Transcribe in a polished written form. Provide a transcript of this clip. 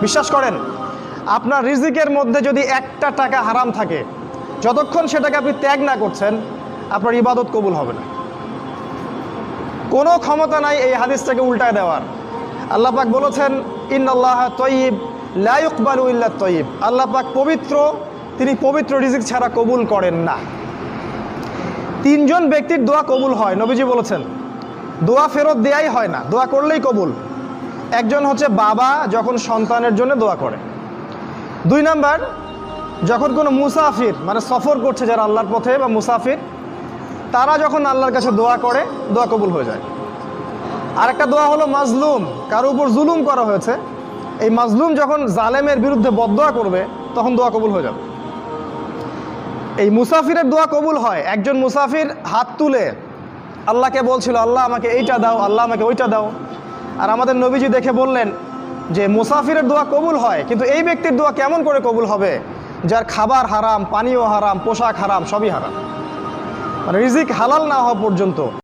বিশ্বাস করেন, আপনার রিজিকের মধ্যে যদি একটা টাকা হারাম থাকে, যতক্ষণ সেটাকে আপনি ত্যাগ না করছেন, আপনার ইবাদত কবুল হবে না। কোনো ক্ষমতা নাই এই হাদিসটাকে উল্টায় দেওয়ার। আল্লাহ পাক বলেছেন, ইন্নাল্লাহ তয়্যিব লা ইকবালু ইল্লা তয়্যিব। আল্লাহ পাক পবিত্র, তিনি পবিত্র রিজিক ছাড়া কবুল করেন না। তিনজন ব্যক্তির দোয়া কবুল হয়, নবীজি বলেছেন। দোয়া ফেরত দেয়াই হয় না, দোয়া করলেই কবুল। একজন হচ্ছে বাবা যখন সন্তানের জন্য দোয়া করে। 2 নাম্বার, যখন কোনো মুসাফির মানে সফর করছে যারা আল্লাহর পথে বা মুসাফির, তারা যখন আল্লাহর কাছে দোয়া করে, দোয়া কবুল হয়ে যায়। আরেকটা দোয়া হলো মাজলুম, কারো উপর জুলুম করা হয়েছে, এই মাজলুম যখন জালেমের বিরুদ্ধে বদদোয়া করবে, তখন দোয়া কবুল হয়ে যাবে। এই মুসাফিরের দোয়া কবুল হয়। একজন মুসাফির হাত তুলে আল্লাহকে বলছিল, আল্লাহ আমাকে এইটা দাও, আল্লাহ আমাকে ওইটা দাও। আর আমাদের নবীজি দেখে বললেন যে মুসাফিরের দোয়া কবুল হয়, কিন্তু এই ব্যক্তির দোয়া কেমন করে কবুল হবে যার খাবার হারাম, পানীয় হারাম, পোশাক হারাম, সবই হারাম, মানে রিজিক হালাল না হওয়া পর্যন্ত।